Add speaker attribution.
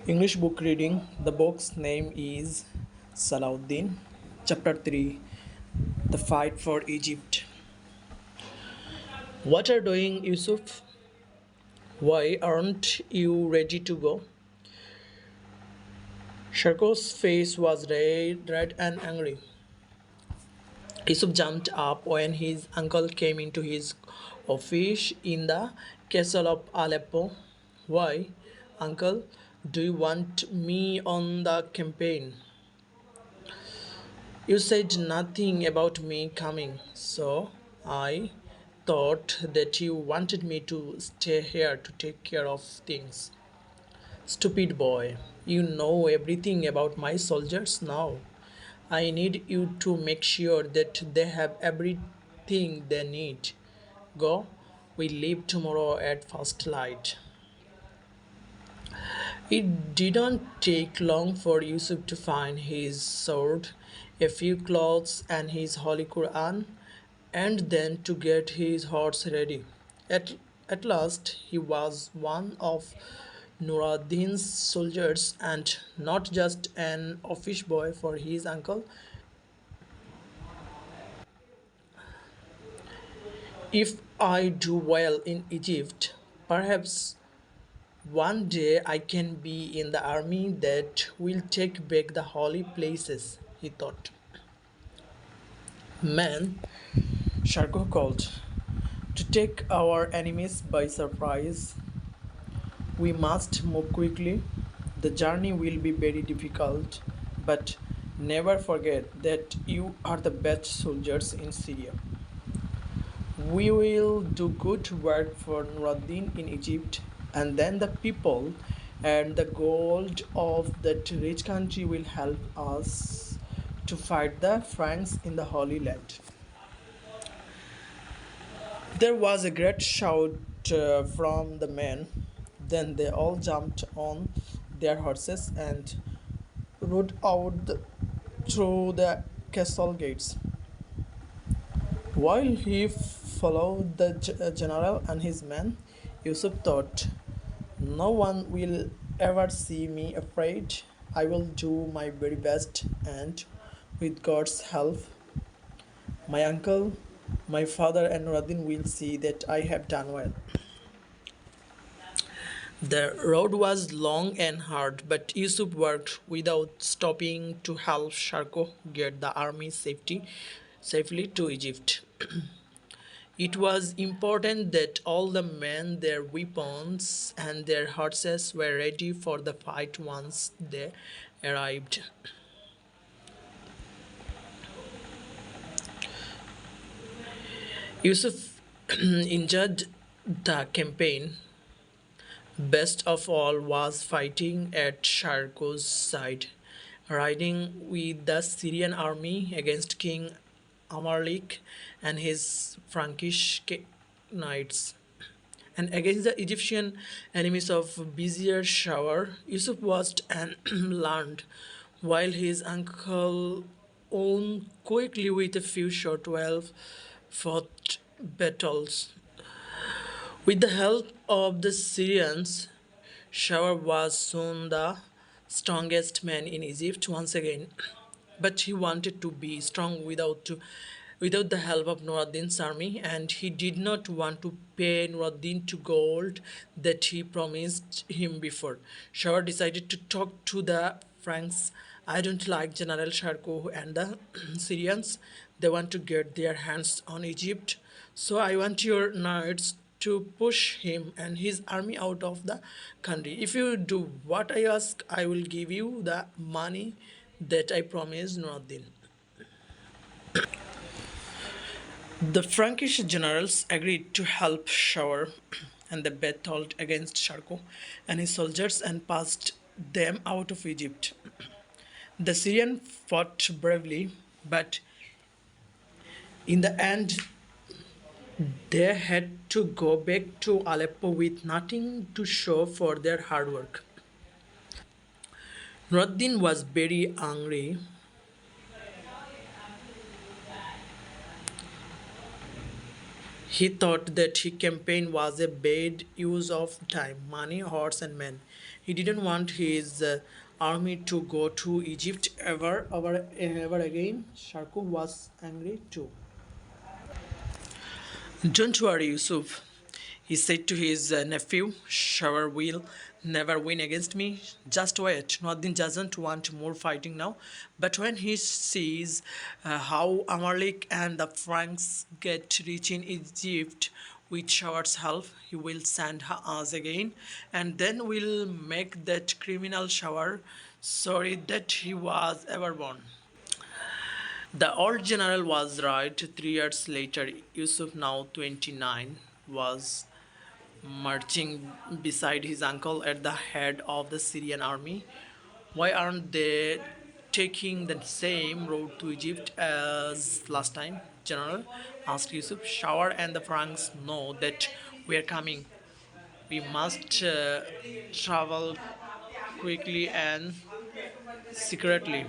Speaker 1: English book reading. The book's name is Salahuddin. Chapter 3. The Fight for Egypt. What are you doing, Yusuf? Why aren't you ready to go? Sharko's face was red and angry. Yusuf jumped up when his uncle came into his office in the castle of Aleppo. Why, uncle, do you want me on the campaign? You said nothing about me coming, so I thought that you wanted me to stay here to take care of things. Stupid boy, you know everything about my soldiers now. I need you to make sure that they have everything they need. Go, we leave tomorrow at first light. It didn't take long for Yusuf to find his sword, a few clothes, and his Holy Quran, and then to get his horse ready. At last, he was one of Nuruddin's soldiers and not just an office boy for his uncle. If I do well in Egypt, perhaps one day I can be in the army that will take back the holy places, he thought. Man, Sharko called. To take our enemies by surprise, we must move quickly. The journey will be very difficult, but never forget that you are the best soldiers in Syria. We will do good work for Nuruddin in Egypt, and then the people and the gold of that rich country will help us to fight the Franks in the Holy Land. There was a great shout from the men. Then they all jumped on their horses and rode out through the castle gates. While he followed the general and his men, Yusuf thought, no one will ever see me afraid. I will do my very best, and with God's help, my uncle, my father, and Radin will see that I have done well. The road was long and hard, but Yusuf worked without stopping to help Sharko get the army safely to Egypt. It was important that all the men, their weapons, and their horses were ready for the fight once they arrived. Yusuf enjoyed the campaign. Best of all was fighting at Sharko's side, riding with the Syrian army against King Amalek and his Frankish knights. And against the Egyptian enemies of Vizier Shower, Yusuf watched and learned, while his uncle won quickly with a few short 12 fought battles. With the help of the Syrians, Shower was soon the strongest man in Egypt once again. But he wanted to be strong without the help of Nuruddin's army, and he did not want to pay Nuruddin to gold that he promised him before. Shower decided to talk to the Franks. I don't like General Sharko and the Syrians. They want to get their hands on Egypt. So I want your knights to push him and his army out of the country. If you do what I ask, I will give you the money that I promised Nuruddin. The Frankish generals agreed to help Shower, and they battled against Sharko and his soldiers and passed them out of Egypt. The Syrian fought bravely, but in the end, they had to go back to Aleppo with nothing to show for their hard work. Nuruddin was very angry. He thought that his campaign was a bad use of time, money, horse, and men. He didn't want his army to go to Egypt ever again. Sharko was angry too. Don't worry, Yusuf, he said to his nephew. Shower will never win against me. Just wait. Noddin doesn't want more fighting now. But when he sees how Amalek and the Franks get rich in Egypt with Shower's help, he will send us again. And then we'll make that criminal Shower sorry that he was ever born. The old general was right. 3 years later, Yusuf, now 29, was marching beside his uncle at the head of the Syrian army. Why aren't they taking the same road to Egypt as last time? General asked Yusuf. Shower and the Franks know that we are coming. We must travel quickly and secretly.